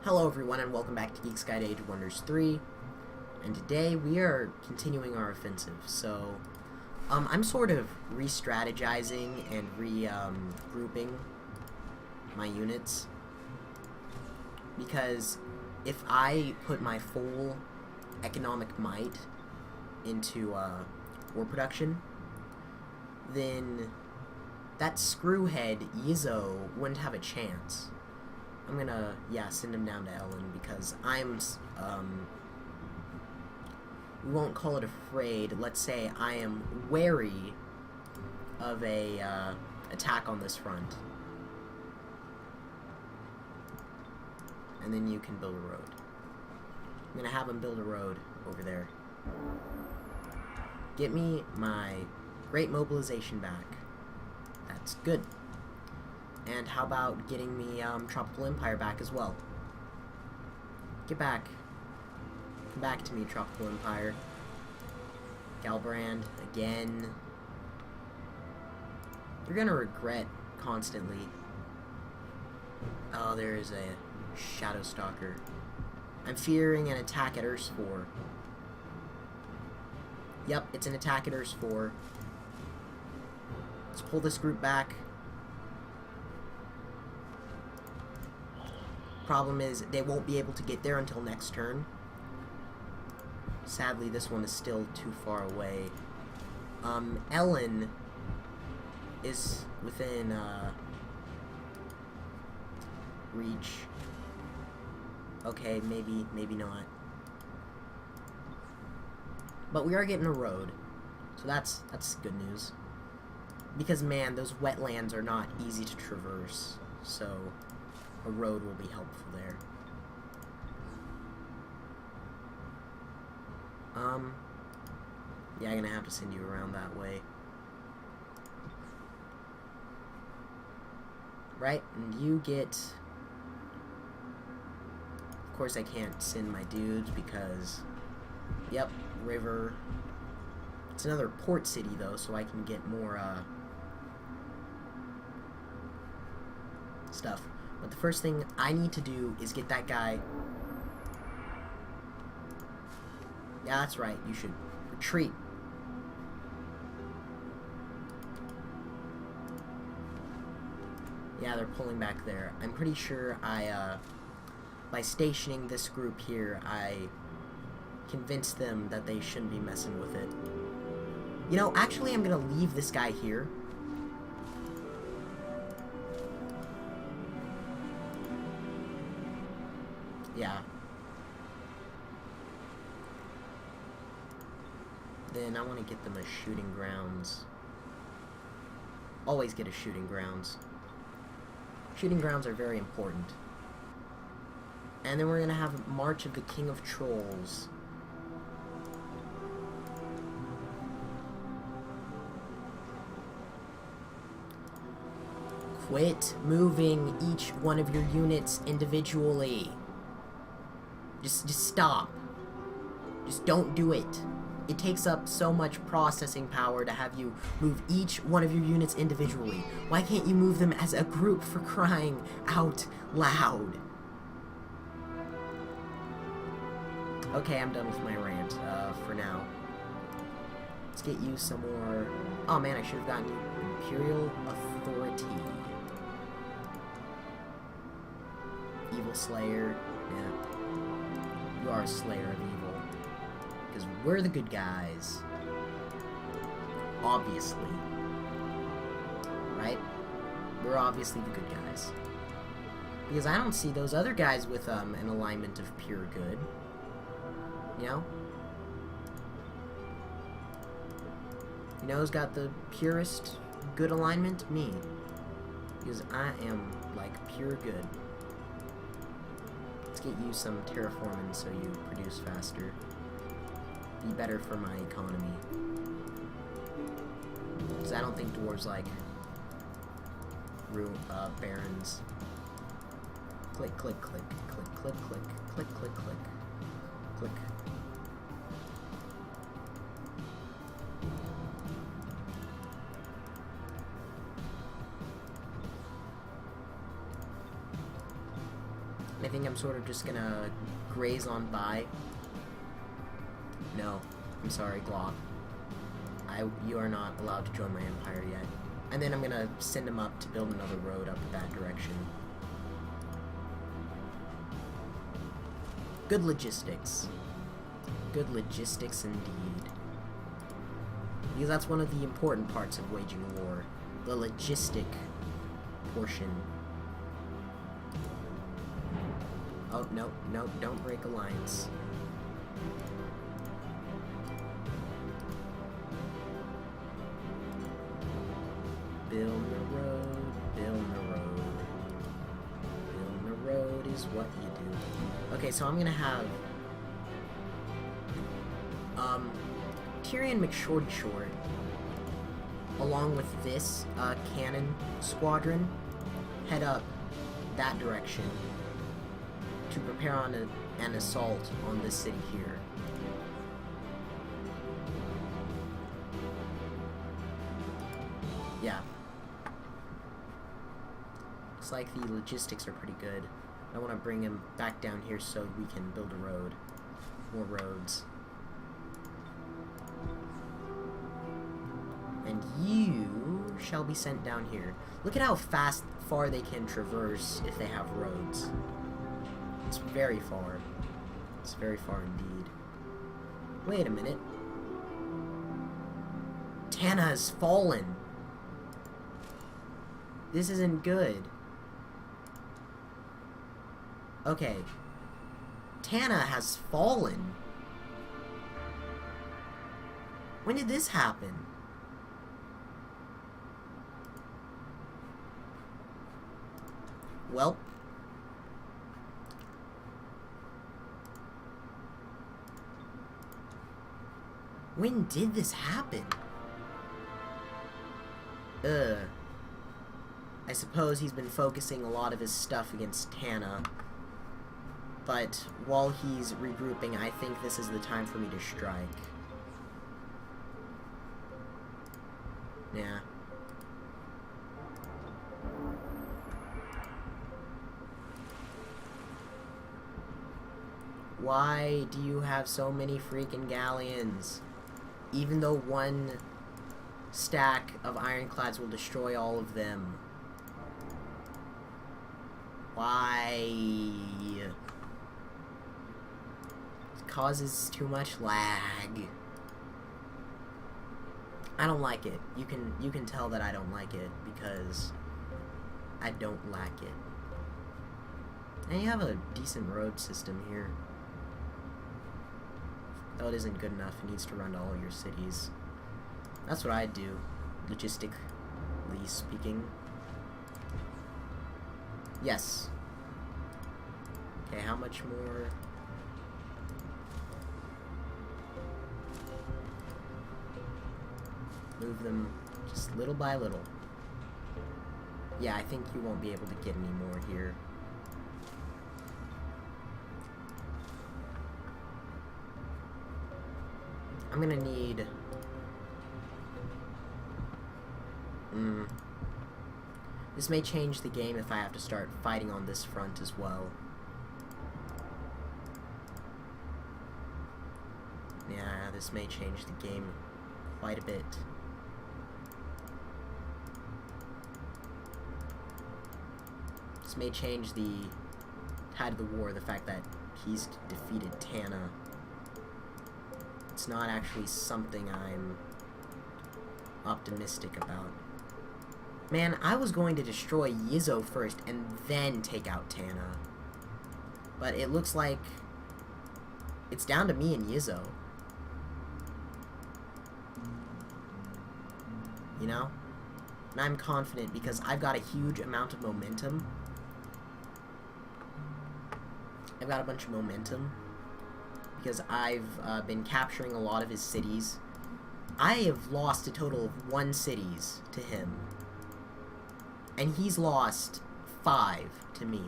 Hello everyone and welcome back to Geek's Guide to Age of Wonders 3, and today we are continuing our offensive. So, I'm sort of re-strategizing and grouping my units, because if I put my full economic might into war production, then that screwhead Yizzo wouldn't have a chance. I'm gonna, send him down to Ellen because I'm, we won't call it afraid, let's say I am wary of a, attack on this front. And then you can build a road. I'm gonna have him build a road over there. Get me my great mobilization back. That's good. And how about getting me Tropical Empire back as well? Get back. Come back to me, Tropical Empire. Galbrand, again. You're gonna regret constantly. Oh, there is a Shadow Stalker. I'm fearing an attack at Earth 4. Yep, it's an attack at Earth 4. Let's pull this group back. Problem is, they won't be able to get there until next turn. Sadly, this one is still too far away. Ellen is within, reach. Okay, maybe not. But we are getting a road, so that's good news. Because, man, those wetlands are not easy to traverse, so a road will be helpful there. Yeah, I'm gonna have to send you around that way. Right, and you get... Of course I can't send my dudes because... Yep, river. It's another port city, though, so I can get more, stuff. But the first thing I need to do is get that guy... Yeah, that's right. You should retreat. Yeah, they're pulling back there. I'm pretty sure by stationing this group here, I convinced them that they shouldn't be messing with it. You know, actually, I'm gonna leave this guy here. Yeah. Then I want to get them a shooting grounds. Always get a shooting grounds. Shooting grounds are very important. And then we're going to have March of the King of Trolls. Quit moving each one of your units individually. Just stop. Just don't do it. It takes up so much processing power to have you move each one of your units individually. Why can't you move them as a group, for crying out loud? Okay, I'm done with my rant, for now. Let's get you some more... Oh man, I should have gotten you Imperial Authority. Evil Slayer. Yeah. You are a slayer of evil. Because we're the good guys. Obviously. Right? We're obviously the good guys. Because I don't see those other guys with an alignment of pure good. You know? You know who's got the purest good alignment? Me. Because I am, like, pure good. Let's get you some terraforming so you produce faster. Be better for my economy. Because I don't think dwarves like barons. Click, click, click, click, click, click, click, click, click, click. I think I'm sort of just gonna graze on by. No, I'm sorry, Glock. You are not allowed to join my empire yet. And then I'm gonna send him up to build another road up that direction. Good logistics. Good logistics indeed. Because that's one of the important parts of waging war. The logistic portion. Oh, no, no, don't break alliance. Build the road, build the road. Build the road is what you do. Okay, so I'm gonna have Tyrion McShorty along with this cannon squadron head up that direction to prepare on an assault on this city here. Yeah. Looks like the logistics are pretty good. I want to bring him back down here so we can build a road. More roads. And you shall be sent down here. Look at how far they can traverse if they have roads. It's very far. It's very far indeed. Wait a minute. Tana has fallen. This isn't good. Okay. Tana has fallen. When did this happen? Well. When did this happen? I suppose he's been focusing a lot of his stuff against Tana. But while he's regrouping, I think this is the time for me to strike. Yeah. Why do you have so many freaking galleons? Even though one stack of ironclads will destroy all of them. Why? It causes too much lag. I don't like it. You can tell that I don't like it because I don't like it. And you have a decent road system here. Though it isn't good enough, it needs to run to all your cities. That's what I'd do, logistically speaking. Yes. Okay, how much more? Move them just little by little. Yeah, I think you won't be able to get any more here. I'm gonna need... This may change the game if I have to start fighting on this front as well. Yeah, this may change the game quite a bit. This may change the tide of the war, the fact that he's defeated Tana. It's not actually something I'm optimistic about. Man, I was going to destroy Yizzo first and then take out Tana. But it looks like it's down to me and Yizzo. You know? And I'm confident because I've got a huge amount of momentum. I've got a bunch of momentum. Because I've been capturing a lot of his cities. I have lost a total of 1 cities to him. And he's lost 5 to me.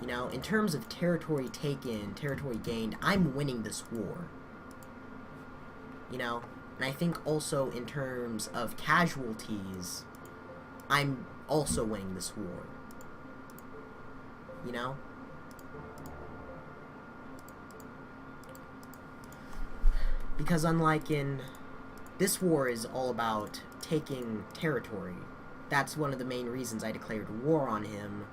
You know, in terms of territory taken, territory gained, I'm winning this war. You know? And I think also in terms of casualties, I'm also winning this war. you know? Because unlike in... This war is all about taking territory. That's one of the main reasons I declared war on him.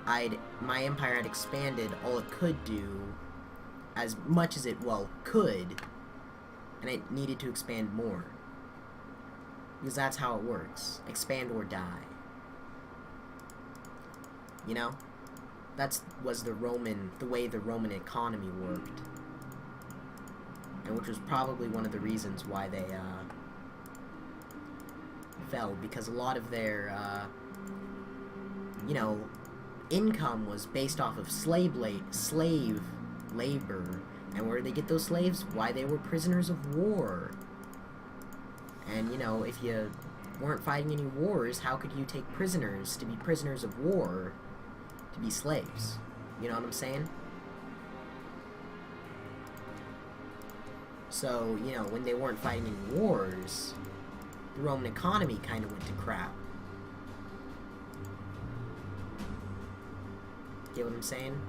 My empire had expanded all it could do, as much as it, well, could, and it needed to expand more. Because that's how it works. Expand or die. You know? Was the way the Roman economy worked. And which was probably one of the reasons why they, fell, because a lot of their, you know, income was based off of slave labor. And where did they get those slaves? Why, they were prisoners of war. And, you know, if you weren't fighting any wars, how could you take prisoners to be prisoners of war to be slaves? You know what I'm saying? So, you know, when they weren't fighting any wars, the Roman economy kind of went to crap. Get what I'm saying?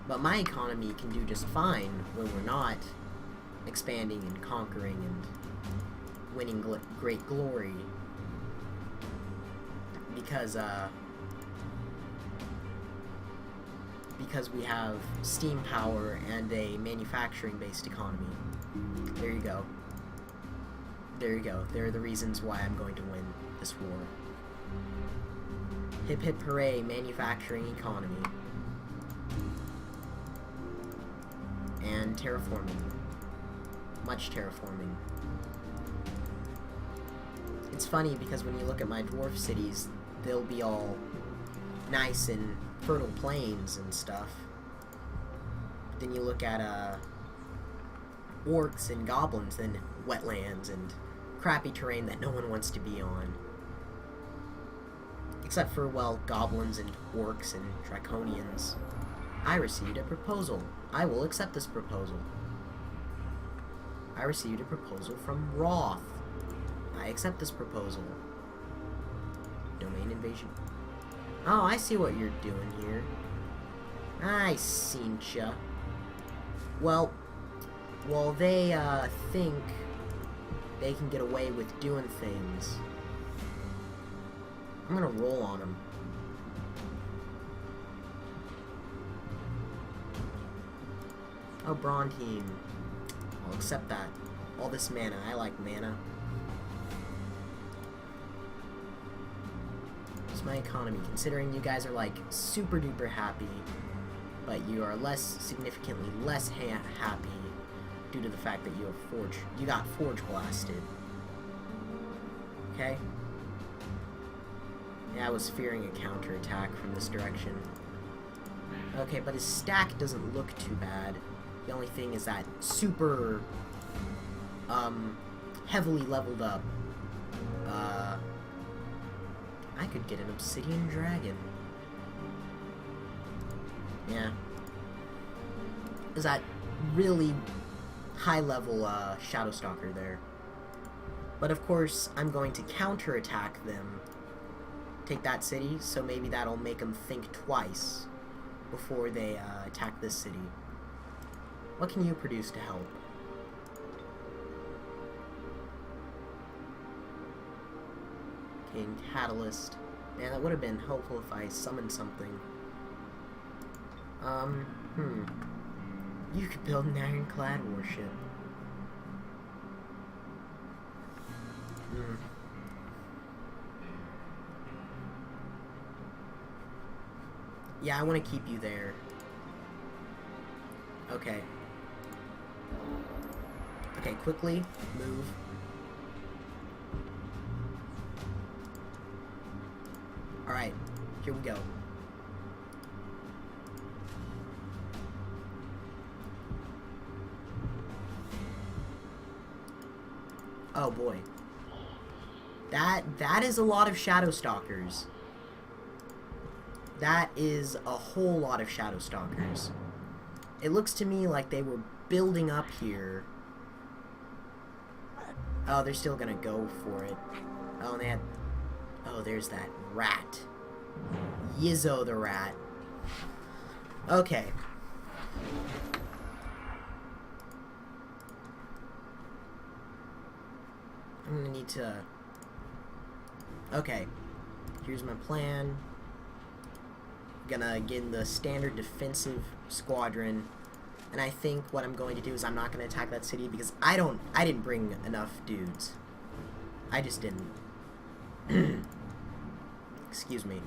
But my economy can do just fine when we're not expanding and conquering and winning great glory. Because we have steam power and a manufacturing-based economy. There you go. There you go. There are the reasons why I'm going to win this war. Hip hip hooray, manufacturing economy. And terraforming. Much terraforming. It's funny because when you look at my dwarf cities, they'll be all nice and fertile plains and stuff. But then you look at orcs and goblins and wetlands and crappy terrain that no one wants to be on. Except for, well, goblins and orcs and draconians. I received a proposal. I will accept this proposal. I received a proposal from Roth. I accept this proposal. Domain invasion. Oh, I see what you're doing here. I seen ya. Well, they, think they can get away with doing things, I'm gonna roll on them. Oh, Braun team. I'll accept that. All this mana. I like mana. It's my economy. Considering you guys are, like, super duper happy, but you are significantly less happy due to the fact that you got forge blasted. Okay? Yeah, I was fearing a counterattack from this direction. Okay, but his stack doesn't look too bad. The only thing is that super, heavily leveled up, I could get an obsidian dragon. Yeah. Is that really high level, Shadow Stalker there. But of course, I'm going to counterattack them. Take that city, so maybe that'll make them think twice before they, attack this city. What can you produce to help? Okay, Catalyst. Man, that would have been helpful if I summoned something. You could build an ironclad warship. Yeah, I want to keep you there. Okay. Okay, quickly, move. Alright, here we go. Oh boy. That is a lot of Shadow Stalkers. That is a whole lot of Shadow Stalkers. It looks to me like they were building up here. Oh, they're still gonna go for it. Oh, and they had... Oh, there's that rat. Yizzo the rat. Okay. I'm gonna need to... Okay. Here's my plan. Gonna get in the standard defensive squadron. And I think what I'm going to do is I'm not gonna attack that city because I didn't bring enough dudes. I just didn't. Excuse me.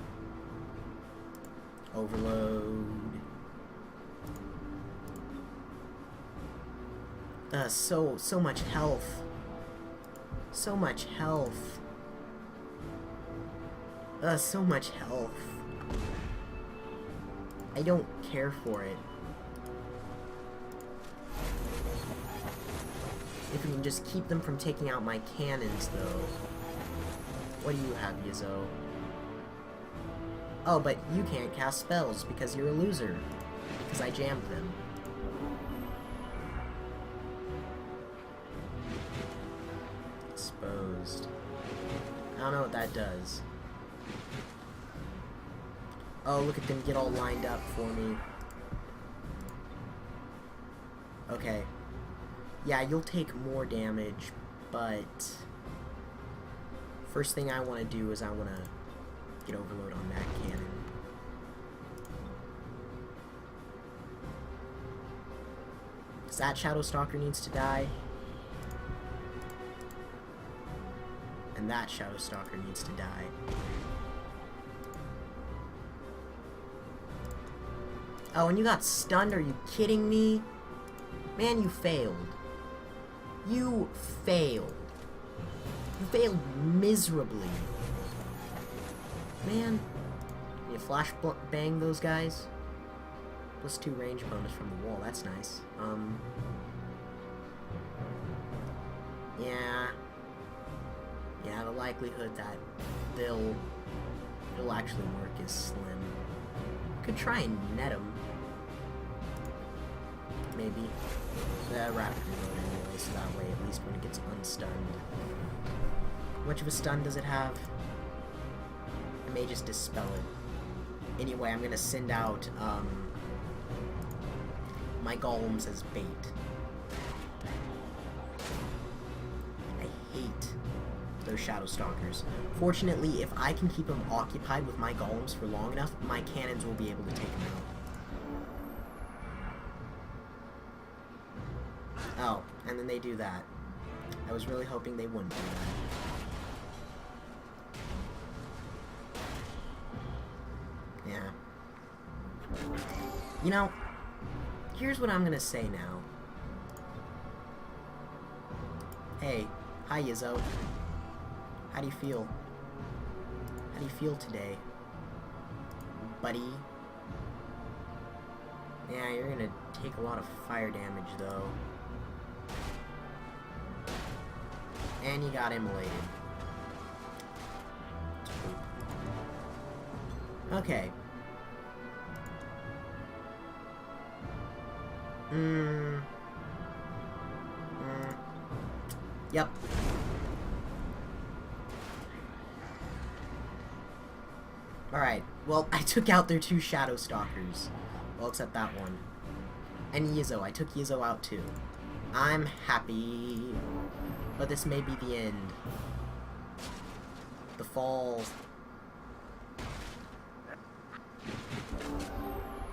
Overload. So much health. So much health. So much health. I don't care for it. If we can just keep them from taking out my cannons, though. What do you have, Yizzo? Oh, but you can't cast spells because you're a loser. Because I jammed them. Exposed. I don't know what that does. Oh, look at them get all lined up for me. Okay. Yeah, you'll take more damage, but... First thing I want to do is I want to get overload on that cannon. Because that Shadow Stalker needs to die. And that Shadow Stalker needs to die. Oh, and you got stunned? Are you kidding me? Man, you failed. You failed. You failed miserably. Man. You flash bang those guys? +2 range bonus from the wall. That's nice. Yeah. Yeah, the likelihood that it'll actually work is slim. Could try and net them. Maybe. Rapid reload anyway, so that way at least when it gets unstunned. How much of a stun does it have? I may just dispel it. Anyway, I'm gonna send out my golems as bait. I hate those Shadow Stalkers. Fortunately, if I can keep them occupied with my golems for long enough, my cannons will be able to take them out. Oh, and then they do that. I was really hoping they wouldn't do that. Yeah. You know, here's what I'm gonna say now. Hey, hi Yizzo. How do you feel? How do you feel today? Buddy? Yeah, you're gonna take a lot of fire damage though. And you got immolated. Okay. Yep. Alright, well, I took out their 2 Shadow Stalkers. Well, except that one. And Yizzo, I took Yizzo out too. I'm happy. But this may be the end. The fall.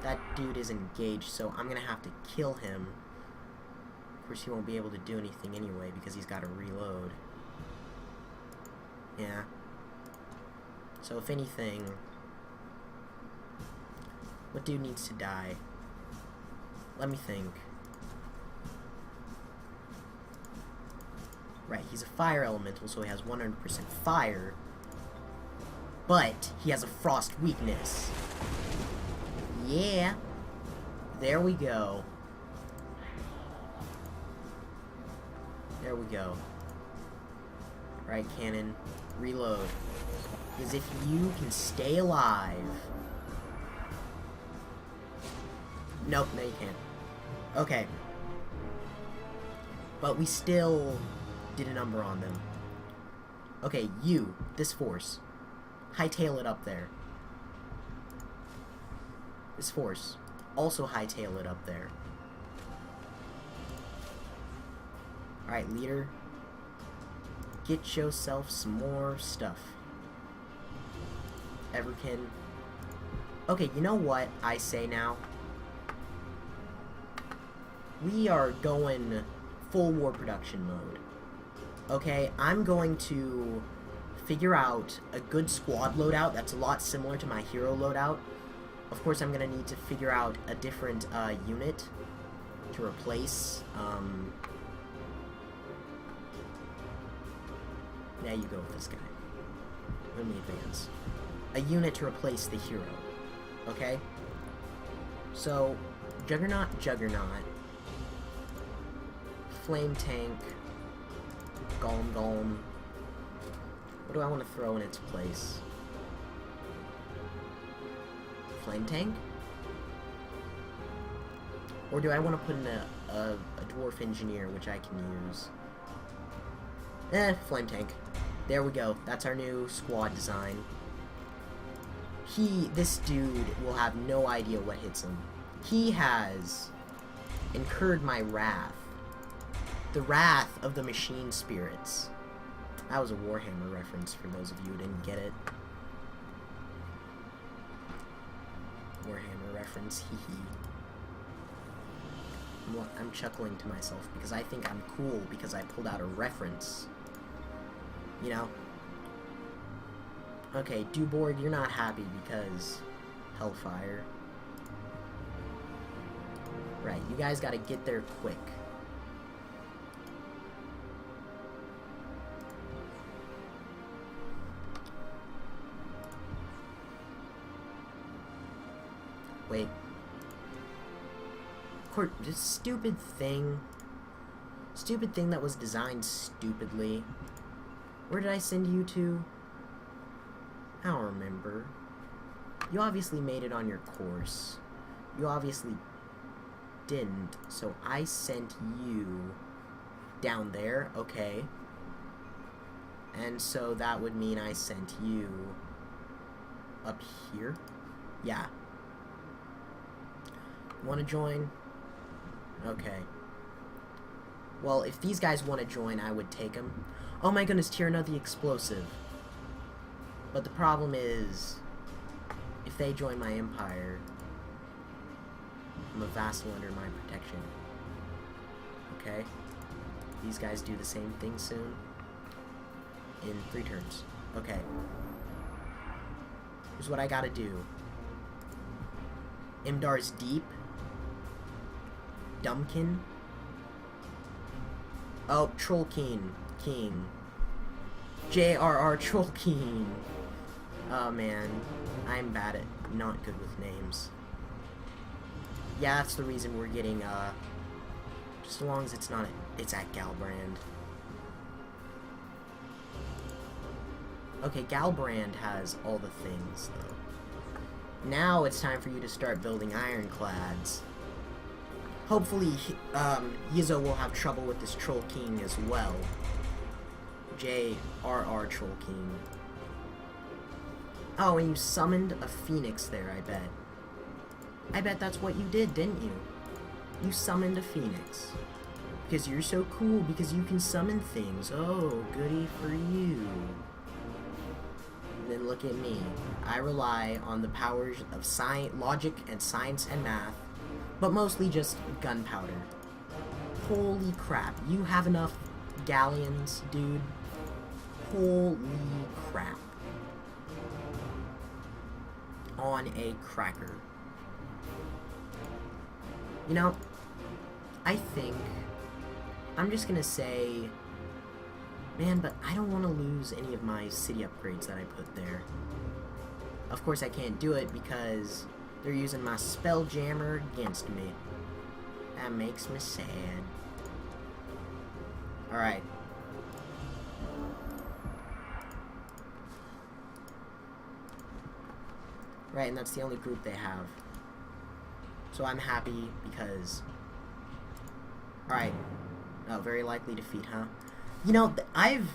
That dude is engaged, so I'm gonna have to kill him. Of course, he won't be able to do anything anyway because he's got to reload. Yeah. So if anything, what dude needs to die? Let me think. Right, he's a fire elemental, so he has 100% fire. But he has a frost weakness. Yeah. There we go. There we go. Right, cannon. Reload. Because if you can stay alive... Nope, no you can't. Okay. But we still did a number on them. Okay, you, this force. Hightail it up there. this force. Also hightail it up there. Alright, leader. Get yourself some more stuff. Everkin. Okay, you know what I say now? We are going full war production mode. Okay, I'm going to figure out a good squad loadout that's a lot similar to my hero loadout. Of course, I'm going to need to figure out a different unit to replace. Now you go with this guy. Let me advance. A unit to replace the hero. Okay? So, Juggernaut. Flame Tank. Golem. What do I want to throw in its place? Flame Tank? Or do I want to put in a Dwarf Engineer, which I can use? Flame Tank. There we go. That's our new squad design. This dude will have no idea what hits him. He has incurred my wrath. The wrath of the machine spirits. That was a Warhammer reference for those of you who didn't get it. Warhammer reference, hee hee. I'm chuckling to myself because I think I'm cool because I pulled out a reference. You know? Okay, Duborg, you're not happy because Hellfire. Right, you guys gotta get there quick. Wait. This stupid thing that was designed stupidly. Where did I send you to? I don't remember. You obviously made it on your course. You obviously didn't, so I sent you down there, okay. And so that would mean I sent you up here? Yeah. Want to join? Okay. Well, if these guys want to join, I would take them. Oh my goodness, Tyranno the Explosive. But the problem is, if they join my empire, I'm a vassal under my protection. Okay? These guys do the same thing soon. In 3 turns. Okay. Here's what I gotta do. Imdar's Deep. Dumbkin. Oh, Trollkeen. King. J.R.R. Trollkeen. Oh man, I'm bad at not good with names. Yeah, that's the reason we're getting, just as long as it's not, it's at Galbrand. Okay, Galbrand has all the things, though. Now it's time for you to start building ironclads. Hopefully, Yizzo will have trouble with this Troll King as well. J.R.R. Troll King. Oh, and you summoned a phoenix there, I bet. I bet that's what you did, didn't you? You summoned a phoenix. Because you're so cool, because you can summon things. Oh, goody for you. And then look at me. I rely on the powers of logic and science and math, but mostly just gunpowder. Holy crap, you have enough galleons, dude. Holy crap. On a cracker. You know, I think I'm just gonna say, man, but I don't want to lose any of my city upgrades that I put there. Of course I can't do it because they're using my Spelljammer against me. That makes me sad. Alright. Right, and that's the only group they have. So I'm happy because... Alright. Oh, very likely defeat, huh? You know, I've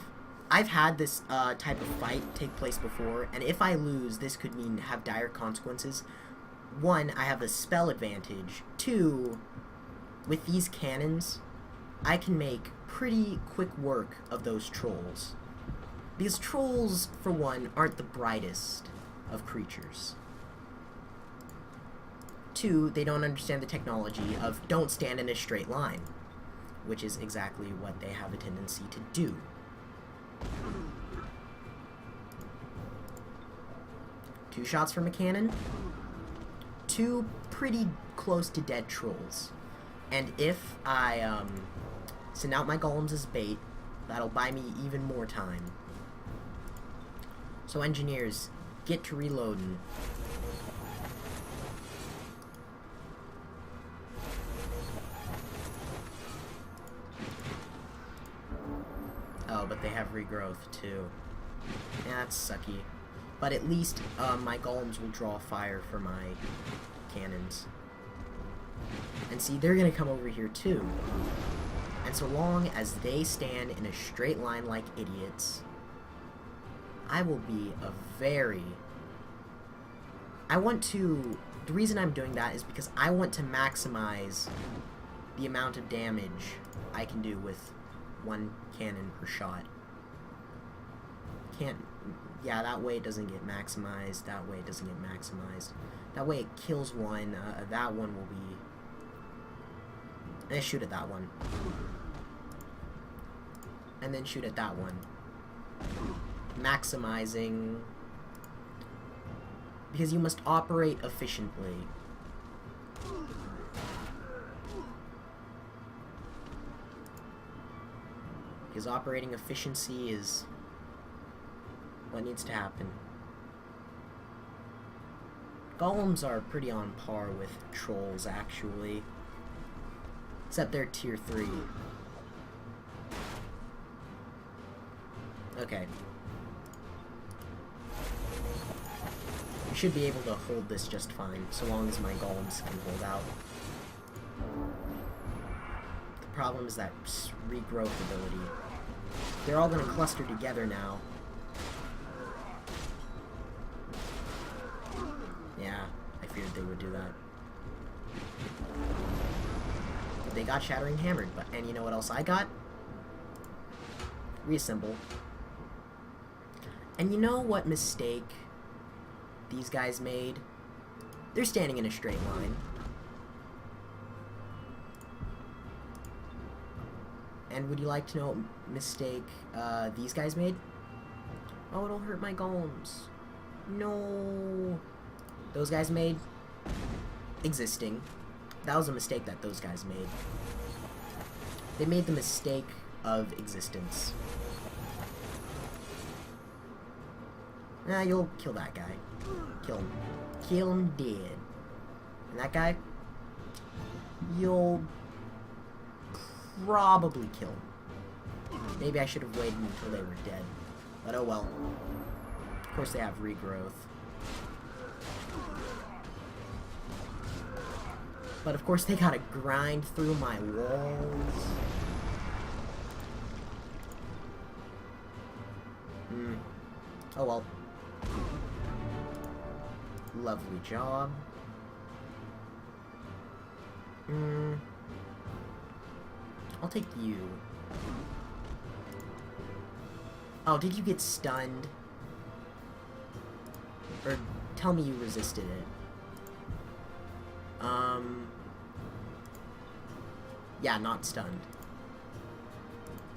had this type of fight take place before, and if I lose, this could have dire consequences. one, I have a spell advantage. Two, with these cannons, I can make pretty quick work of those trolls. Because trolls, for one, aren't the brightest of creatures. Two, they don't understand the technology of don't stand in a straight line, which is exactly what they have a tendency to do. Two shots from a cannon, two pretty close to dead trolls. And if I send out my golems as bait, that'll buy me even more time. So engineers, get to reloading. Oh, but they have regrowth too. Yeah, that's sucky. But at least my golems will draw fire for my cannons. And see, they're gonna come over here too. And so long as they stand in a straight line like idiots, I will be a very... The reason I'm doing that is because I want to maximize the amount of damage I can do with one cannon per shot. Yeah, that way it doesn't get maximized, that way it doesn't get maximized. That way it kills one, that one will be... And shoot at that one. And then shoot at that one. Maximizing... Because you must operate efficiently. Because operating efficiency is what needs to happen. Golems are pretty on par with trolls, actually. Except they're tier 3. Okay. We should be able to hold this just fine, so long as my golems can hold out. The problem is that regrowth ability. They're all gonna cluster together now. Yeah, I feared they would do that. They got Shattering Hammered, and you know what else I got? Reassemble. And you know what mistake these guys made? They're standing in a straight line. And would you like to know what mistake these guys made? Oh, it'll hurt my golems. No. Those guys made existing. That was a mistake that those guys made. They made the mistake of existence. Nah, you'll kill that guy. Kill him. Kill him dead. And that guy, you'll probably kill him. Maybe I should have waited until they were dead. But oh well. Of course they have regrowth. But of course they gotta grind through my walls. Oh well. Lovely job. I'll take you. Oh, did you get stunned? Or tell me you resisted it. Yeah, not stunned.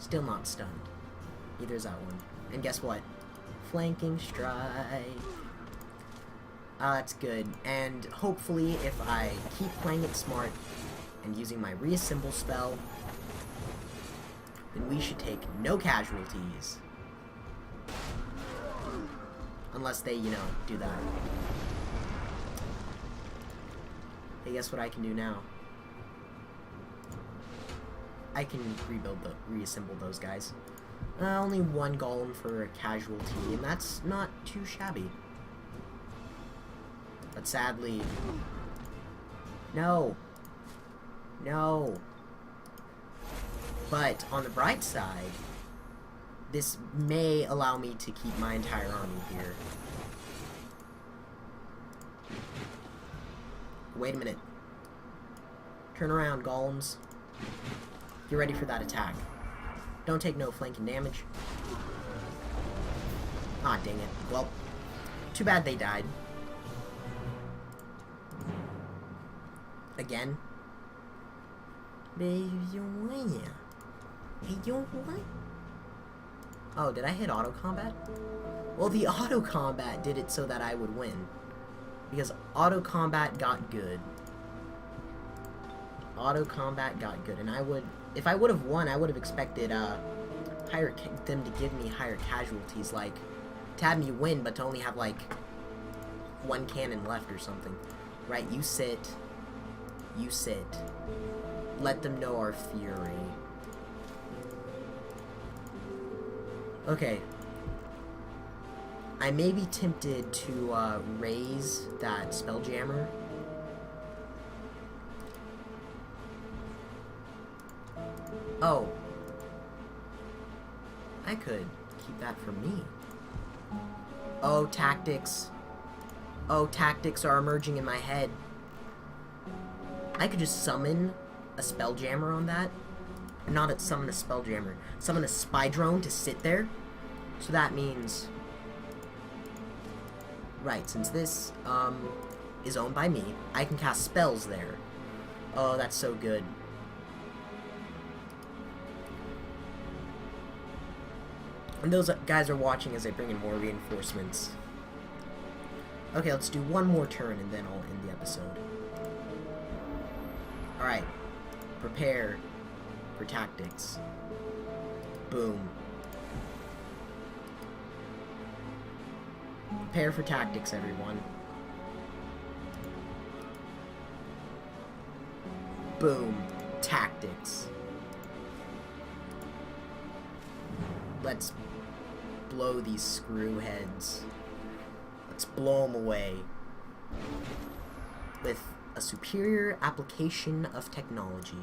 Still not stunned. Neither is that one. And guess what? Flanking strike. That's good. And hopefully, if I keep playing it smart and using my reassemble spell, then we should take no casualties. Unless they, you know, do that. Hey, guess what I can do now? I can reassemble those guys. Only one golem for a casualty, and that's not too shabby. But sadly... No! No! But, on the bright side, this may allow me to keep my entire army here. Wait a minute. Turn around, golems. Get ready for that attack. Don't take no flanking damage. Ah, dang it. Well, too bad they died. Again. Oh, did I hit auto combat? Well, the auto combat did it so that I would win. Because auto combat got good. Auto combat got good, and I would, if I would have won, I would have expected them to give me higher casualties, like to have me win, but to only have like one cannon left or something. Right? You sit. You sit. Let them know our fury. Okay. I may be tempted to raise that Spelljammer. Oh. I could keep that for me. Oh, tactics. Oh, tactics are emerging in my head. I could just summon a Spelljammer on that. Not summon a Spelljammer. Summon a spy drone to sit there. So that means... Right, since this is owned by me, I can cast spells there. Oh, that's so good. And those guys are watching as I bring in more reinforcements. Okay, let's do one more turn and then I'll end the episode. Alright. Prepare for tactics. Boom. Prepare for tactics, everyone. Boom. Tactics. Let's blow these screw heads. Let's blow them away. With a superior application of technology.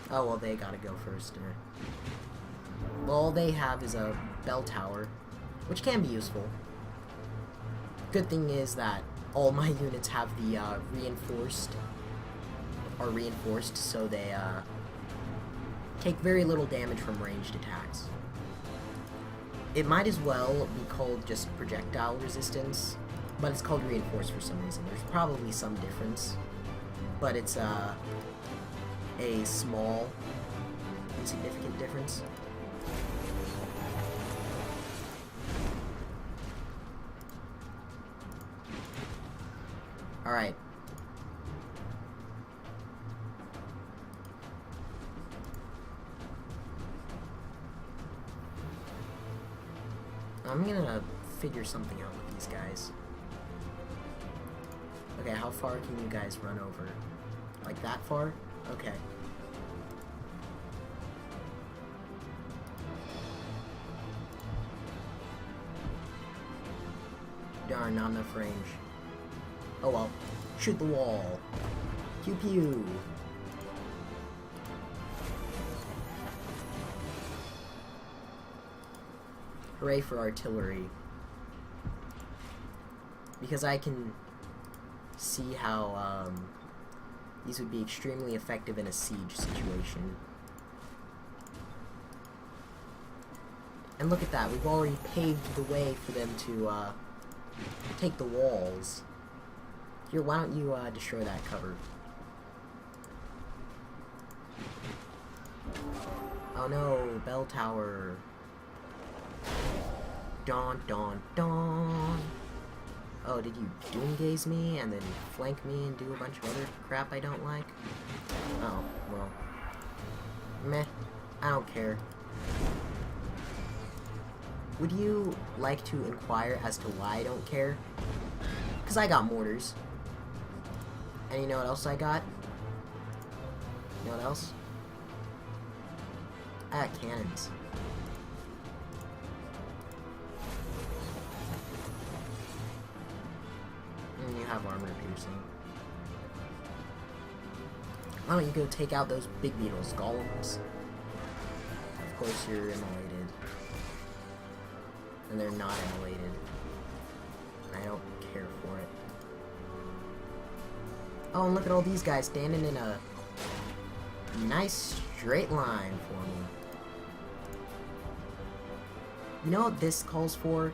Oh, well, they gotta go first. Well, all they have is a bell tower, which can be useful. Good thing is that all my units have the reinforced, so they take very little damage from ranged attacks. It might as well be called just projectile resistance, but it's called reinforced for some reason. There's probably some difference, but it's a small, insignificant difference. Alright. I'm gonna figure something out with these guys. Okay, how far can you guys run over? Like that far? Okay. Darn, not enough range. Oh well. Shoot the wall. Pew pew. Hooray for artillery. Because I can see how these would be extremely effective in a siege situation. And look at that, we've already paved the way for them to take the walls. Here, why don't you destroy that cover? Oh no, bell tower. Dawn, dawn, dawn. Oh, did you doomgaze me and then flank me and do a bunch of other crap I don't like? Oh, well. Meh. I don't care. Would you like to inquire as to why I don't care? Because I got mortars. And you know what else I got? You know what else? I got cannons. And you have armor piercing. Why don't you go take out those big beetles, golems? Of course you're immolated. And they're not immolated. I don't care for it. Oh, and look at all these guys standing in a nice straight line for me. You know what this calls for?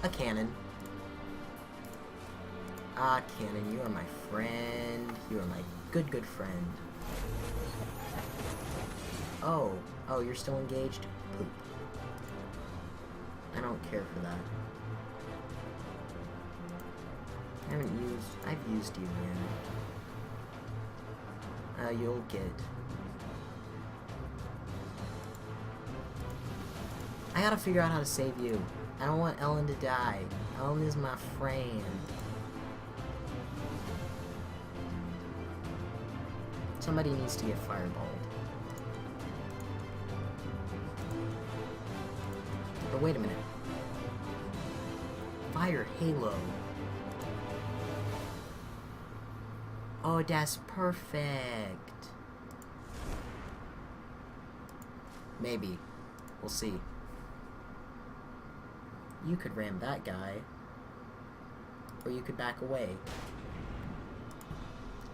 A cannon. Ah, cannon, you are my friend. You are my good friend. Oh, you're still engaged? Poop. I don't care for that. I've used you, man. You'll get... I gotta figure out how to save you. I don't want Ellen to die. Ellen is my friend. Somebody needs to get fireballed. But wait a minute. Fire Halo. Oh, that's perfect. Maybe. We'll see. You could ram that guy. Or you could back away.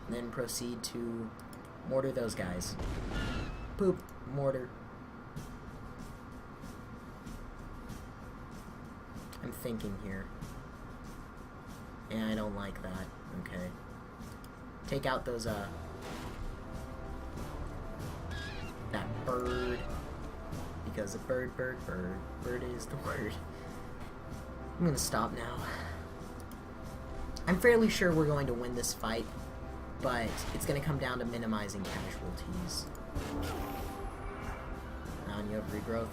And then proceed to mortar those guys. Poop. Mortar. I'm thinking here. Yeah, I don't like that. Okay. Take out those, that bird. Because a bird is the word. I'm gonna stop now. I'm fairly sure we're going to win this fight, but it's gonna come down to minimizing casualties. And you have regrowth.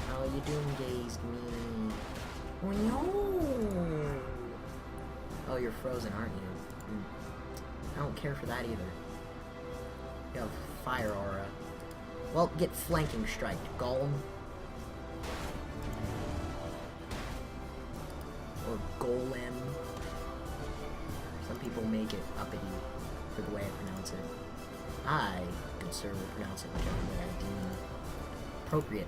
How you doing, gazed me? Oh no! Oh, you're frozen, aren't you? I don't care for that either. You have fire aura. Well, get flanking strike, Golem. Or Golem. Some people make it uppity for the way I pronounce it. I consider pronounce it whichever way I deem appropriate.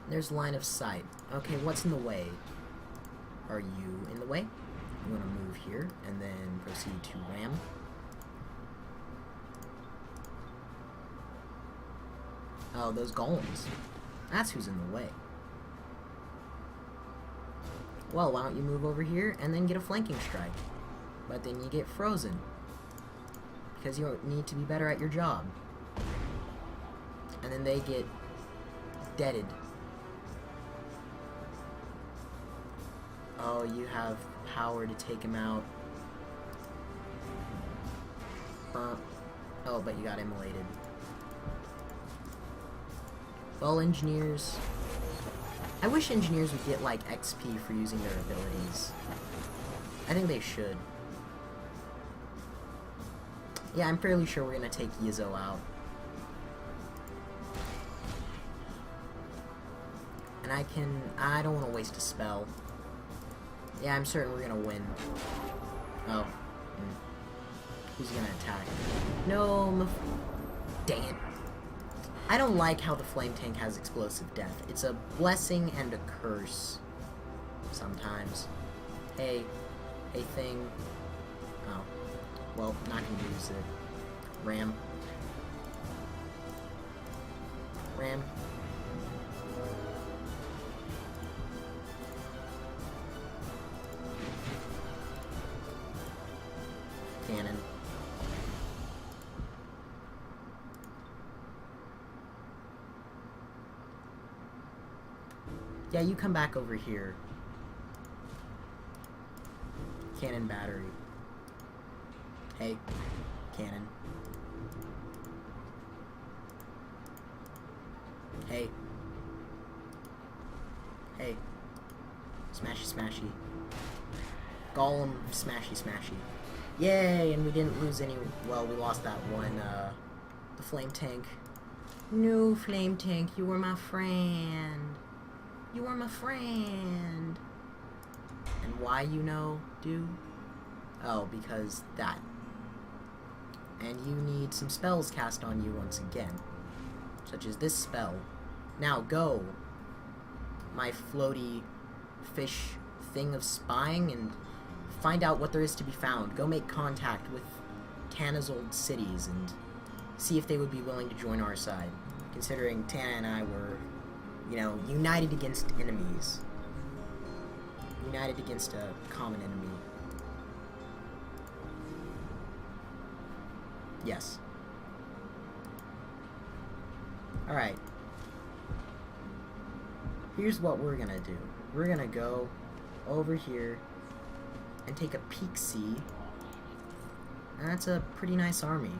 There's line of sight. Okay, what's in the way? Are you in the way? You want to move here and then proceed to ram. Oh, those golems. That's who's in the way. Well, why don't you move over here and then get a flanking strike? But then you get frozen. Because you need to be better at your job. And then they get deaded. Oh, you have power to take him out. Oh, but you got immolated. Well, engineers... I wish engineers would get, like, XP for using their abilities. I think they should. Yeah, I'm fairly sure we're gonna take Yizzo out. And I don't want to waste a spell. Yeah, I'm certain we're gonna win. Oh. Who's gonna attack? No, dang it. I don't like how the flame tank has explosive death. It's a blessing and a curse. Sometimes. Hey thing. Oh. Well, not gonna use it. Ram. Cannon. Yeah, you come back over here. Cannon battery. Hey, cannon. Hey. Smashy smashy. Golem smashy smashy. Yay, and we didn't lose any... Well, we lost that one, the flame tank. No, flame tank, you were my friend. You were my friend. And why, you know, do? Oh, because that. And you need some spells cast on you once again. Such as this spell. Now go, my floaty fish thing of spying and find out what there is to be found. Go make contact with Tana's old cities and see if they would be willing to join our side. Considering Tana and I were, you know, united against enemies. United against a common enemy. Yes. Alright. Here's what we're gonna do. We're gonna go over here and take a peek-see. And that's a pretty nice army.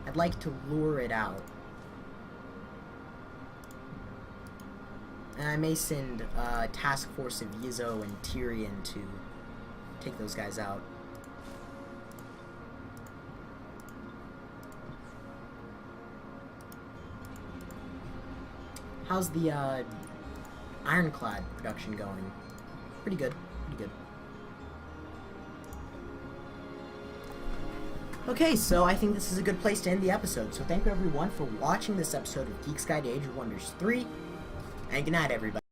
I'd like to lure it out. And I may send a task force of Yizzo and Tyrion to take those guys out. How's the ironclad production going? Pretty good, pretty good. Okay, so I think this is a good place to end the episode. So thank you everyone for watching this episode of Geek's Guide to Age of Wonders 3. And good night, everybody.